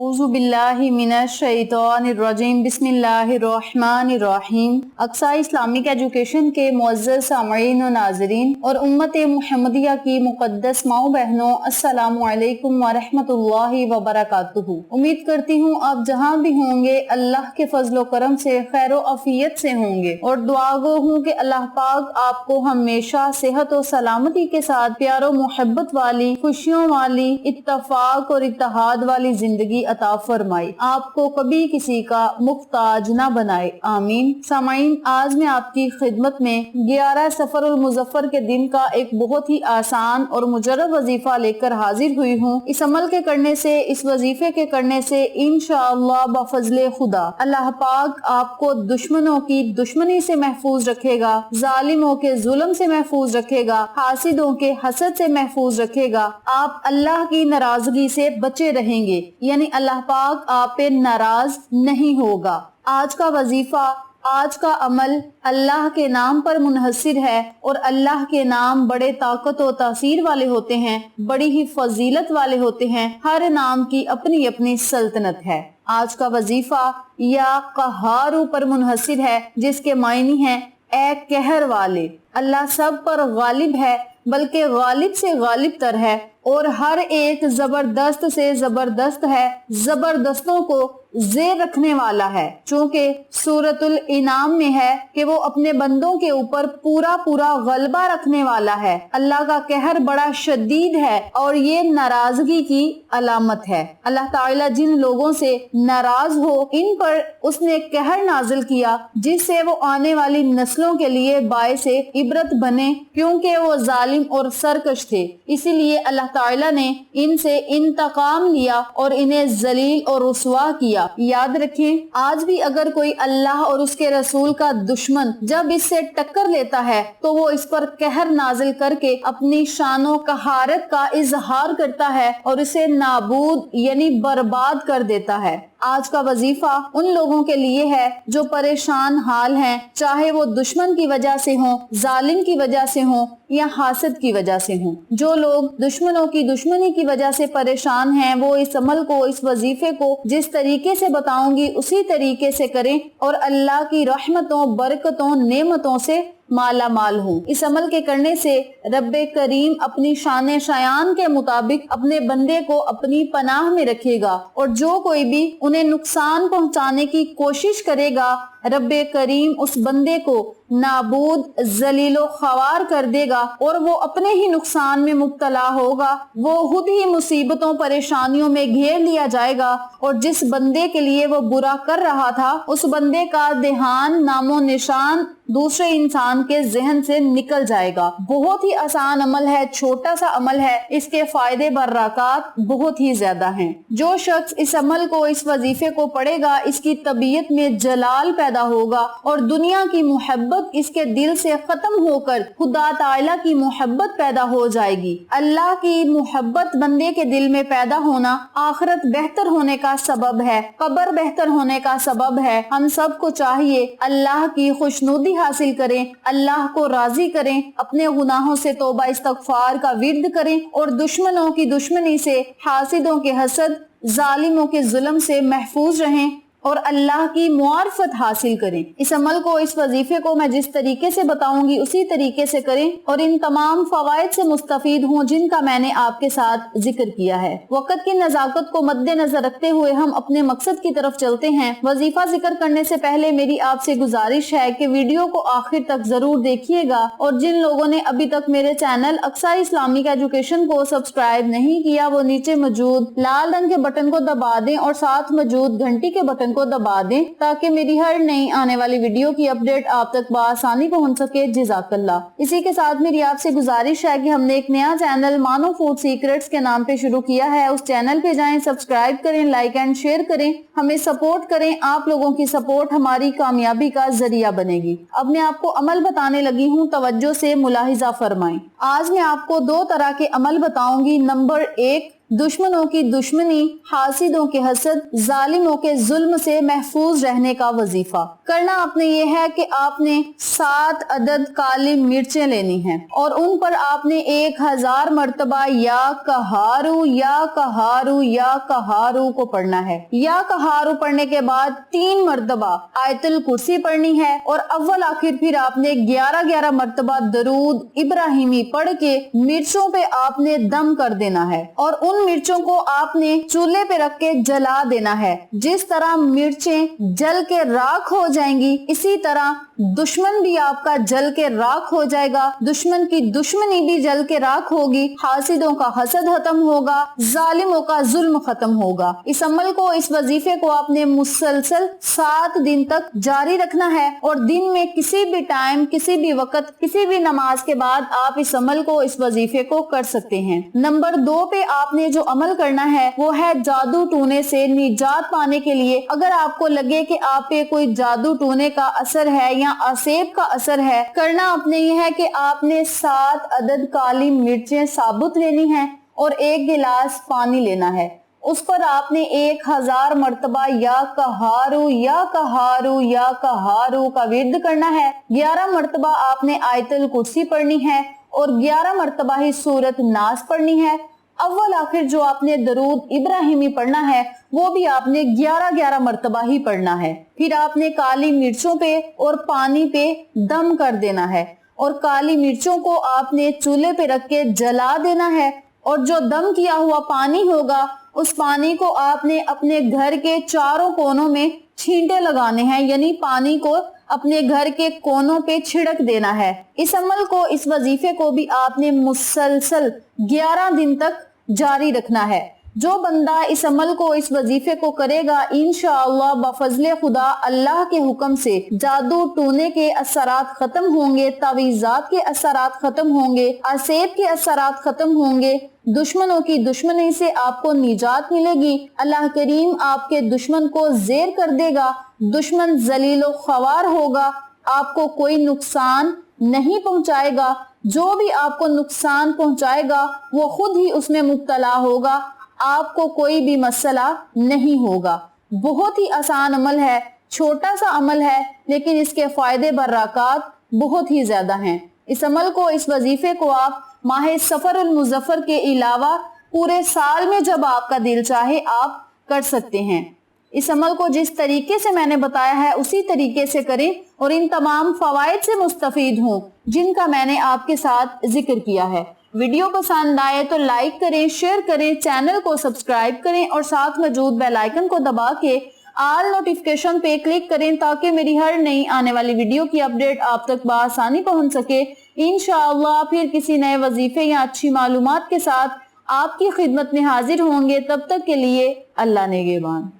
औज़ु बिल्लाहि मिनश शैतानिर रजीम बिस्मिल्लाहिर्रहमानिर्रहीम। Aqsa Islamic education के मुअज़्ज़ज़ सामईन और नाज़रीन और उम्मत मुहम्मदिया की मुक़द्दस माओ बहनों, अस्सलामु अलैकुम व रहमतुल्लाहि व बरकातुहू। उम्मीद करती हूँ आप जहाँ भी होंगे अल्लाह के फज़्ल व करम से खैर व आफियत से होंगे और दुआ गो हूँ कि अल्लाह पाक आपको हमेशा सेहत और सलामती के साथ प्यारो मोहब्बत वाली, खुशियों वाली, इत्तफाक और इत्तेहाद वाली जिंदगी अता फरमाए, आपको कभी किसी का मुख्ताज ना बनाए, आमीन। सामाईन, आज मैं आपकी खिदमत में 11 सफर और मुजफ्फर के दिन का एक बहुत ही आसान और मुजर्रब वजीफा लेकर हाजिर हुई हूँ। इस अमल के करने से, इस वजीफे के करने से इंशाअल्लाह बफज़ले खुदा अल्लाह पाक आपको दुश्मनों की दुश्मनी से महफूज रखेगा, जालिमों के जुल्म से महफूज रखेगा, हासिदों के हसद से महफूज रखेगा। आप अल्लाह की नाराजगी से बचे रहेंगे, यानी अल्लाह पाक आप पे नाराज नहीं होगा। आज का वजीफा, आज का अमल अल्लाह के नाम पर मुनहसिर है और अल्लाह के नाम बड़े ताकत और तासीर वाले होते हैं, बड़ी ही फजीलत वाले होते हैं। हर नाम की अपनी अपनी सल्तनत है। आज का वजीफा या कहारू पर मुनहसिर है, जिसके मायने हैं ए कहर वाले। अल्लाह सब पर गालिब है, बल्कि गालिब से गालिब तर है और हर एक जबरदस्त से जबरदस्त है, जबरदस्तों को जेर रखने वाला है। चूंकि सूरतुल इनाम में है कि वो अपने बंदों के ऊपर पूरा पूरा गलबा रखने वाला है। अल्लाह का कहर बड़ा शदीद है और ये नाराजगी की अलामत है। अल्लाह ताला जिन लोगों से नाराज हो, इन पर उसने कहर नाजिल किया, जिससे वो आने वाली नस्लों के लिए बाइसे इबरत बने, क्योंकि वो जालिम और सरकश थे। इसीलिए अल्लाह ताला ने इनसे इंतकाम लिया और इन्हें जलील और रुसवा किया। याद रखें, आज भी अगर कोई अल्लाह और उसके रसूल का दुश्मन जब इससे टक्कर लेता है तो वो इस पर कहर नाजिल करके अपनी शानो कहारत का इजहार करता है और इसे नाबूद यानी बर्बाद कर देता है। आज का वजीफा उन लोगों के लिए है जो परेशान हाल हैं, चाहे वो दुश्मन की वजह से हो, जालिम की वजह से हो या हासद की वजह से हो। जो लोग दुश्मनों की दुश्मनी की वजह से परेशान हैं, वो इस अमल को, इस वजीफे को जिस तरीके से बताऊंगी उसी तरीके से करें और अल्लाह की रहमतों, बरकतों, नेमतों से माला माल हूँ। इस अमल के करने से रब्बे करीम अपनी शान शयान के मुताबिक अपने बंदे को अपनी पनाह में रखेगा और जो कोई भी उन्हें नुकसान पहुंचाने की कोशिश करेगा, रब्बे करीम उस बंदे को नाबूद, जलीलो खवार कर देगा और वो अपने ही नुकसान में मुब्तला होगा। वो खुद ही मुसीबतों, परेशानियों में घेर लिया जाएगा और जिस बंदे के लिए वो बुरा कर रहा था, उस बंदे का ध्यान, नामो निशान दूसरे इंसान के जहन से निकल जाएगा। बहुत ही आसान अमल है, छोटा सा अमल है, इसके फायदे बर्राकात बहुत ही ज्यादा हैं। जो शख्स इस अमल को, इस वजीफे को पढ़ेगा, इसकी तबीयत में जलाल पैदा होगा और दुनिया की मोहब्बत इसके दिल से खत्म होकर खुदा ताला की मोहब्बत पैदा हो जाएगी। अल्लाह की मोहब्बत बंदे के दिल में पैदा होना आखिरत बेहतर होने का सबब है, कब्र बेहतर होने का सबब है। हम सबको चाहिए अल्लाह की खुशनुदी हासिल करें, अल्लाह को राजी करें, अपने गुनाहों से तौबा इस्तगफार का विर्द करें और दुश्मनों की दुश्मनी से, हासिदों के हसद, जालिमों के जुल्म से महफूज रहें और अल्लाह की मुआरफत हासिल करें। इस अमल को, इस वजीफे को मैं जिस तरीके से बताऊंगी उसी तरीके से करें और इन तमाम फवाइद से मुस्तफीद हों जिनका मैंने आपके साथ जिक्र किया है। वक्त की नजाकत को मद्देनजर रखते हुए हम अपने मकसद की तरफ चलते हैं। वजीफा जिक्र करने से पहले मेरी आपसे गुजारिश है कि वीडियो को आखिर तक जरूर देखिएगा और जिन लोगों ने अभी तक मेरे चैनल अक्सा इस्लामिक एजुकेशन को सब्सक्राइब नहीं किया, वो नीचे मौजूद लाल रंग के बटन को दबा दें और साथ मौजूद घंटी के बटन को दबा दें ताकि मेरी हर नई आने वाली वीडियो की अपडेट आप तक बआसानी पहुंच सके। जज़ाकल्लाह। इसी के साथ मेरी आपसे गुजारिश है कि हमने एक नया चैनल मानो फूड सीक्रेट्स के नाम पे शुरू किया है। उस चैनल पे जाएं, सब्सक्राइब करें, लाइक एंड शेयर करें, हमें सपोर्ट करें। आप लोगों की सपोर्ट हमारी कामयाबी का जरिया बनेगी। अब मैं आपको अमल बताने लगी हूँ, तवज्जो से मुलाहिजा फरमाएं। आज मैं आपको 2 तरह के अमल बताऊंगी। नंबर 1 दुश्मनों की दुश्मनी, हासिदों के हसद, जालिमों के जुल्म से महफूज रहने का वजीफा। करना आपने ये है कि आपने 7 अदद काली मिर्चें लेनी हैं और उन पर आपने 1000 मर्तबा या कहारू या कहारू या कहारू को पढ़ना है। या कहारू पढ़ने के बाद 3 मर्तबा आयतुल कुर्सी पढ़नी है और अव्वल आखिर फिर आपने 11 मर्तबा दरूद इब्राहिमी पढ़ के मिर्चों पे आपने दम कर देना है और उन मिर्चों को आपने चूल्हे पे रख के जला देना है। जिस तरह मिर्चें जल के राख हो जाएंगी, इसी तरह दुश्मन भी आपका जल के राख हो जाएगा, दुश्मन की दुश्मनी भी जल के राख होगी, हासिदों का हसद खत्म होगा, जालिमों का जुल्म खत्म होगा। इस अमल को, इस वजीफे को आपने मुसलसल 7 दिन तक जारी रखना है और दिन में किसी भी टाइम, किसी भी वक्त, किसी भी नमाज के बाद आप इस अमल को, इस वजीफे को कर सकते हैं। नंबर 2 पे आपने जो अमल करना है वो है जादू टूने से निजात पाने के लिए। अगर आपको लगे कि आप पे कोई जादू टूने का असर है या असेब का असर है, करना आपने ये है कि आपने 7 अदद काली मिर्चें साबुत लेनी है और 1 गिलास पानी लेना है। उस पर आपने 1000 मर्तबा या कहारू या कहारू या कहारू का विर्द करना है। 11 मर्तबा आपने आयतुल कुर्सी पढ़नी है और 11 मर्तबा ही सूरत नास पढ़नी है। अव्वल आखिर जो आपने दरूद इब्राहिमी पढ़ना है वो भी आपने 11 मर्तबा ही पढ़ना है। फिर आपने काली मिर्चों पे और पानी पे दम कर देना है और काली मिर्चों को आपने चूल्हे पे रख के जला देना है और जो दम किया हुआ पानी होगा उस पानी को आपने अपने घर के चारों कोनों में छींटे लगाने हैं, यानी पानी को अपने घर के कोनों पे छिड़क देना है। इस अमल को, इस वजीफे को भी आपने मुसलसल 11 दिन तक जारी रखना है। जो बंदा इस अमल को, इस वजीफे को करेगा, इंशाअल्लाह बफजले खुदा अल्लाह के हुक्म से जादू टूने के असरात खत्म होंगे, तावीज़ात के असरात खत्म होंगे, असेब के असरात खत्म होंगे, दुश्मनों की दुश्मनी से आपको निजात मिलेगी। अल्लाह करीम आपके दुश्मन को ज़ेर कर देगा, दुश्मन जलीलो ख्वार होगा, आपको कोई नुकसान नहीं पहुंचाएगा। जो भी आपको नुकसान पहुंचाएगा वो खुद ही उसमें मुब्तला होगा, आपको कोई भी मसला नहीं होगा। बहुत ही आसान अमल है, छोटा सा अमल है, लेकिन इसके फायदे बरक़ात बहुत ही ज्यादा हैं। इस अमल को, इस वजीफे को आप माह सफरुल मुज़फ़्फ़र के अलावा पूरे साल में जब आपका दिल चाहे आप कर सकते हैं। इस अमल को जिस तरीके से मैंने बताया है उसी तरीके से करें और इन तमाम फवाइद से मुस्तफीद हों जिनका मैंने आपके साथ जिक्र किया है। वीडियो पसंद आए तो लाइक करें, शेयर करें, चैनल को सब्सक्राइब करें और साथ मौजूद बेल आइकन को दबा के ऑल नोटिफिकेशन पे क्लिक करें ताकि मेरी हर नई आने वाली वीडियो की अपडेट आप तक बआसानी पहुंच सके। इंशाअल्लाह फिर किसी नए वजीफे या अच्छी मालूमात के साथ आपकी खिदमत में हाजिर होंगे। तब तक के लिए अल्लाह नेगेबान।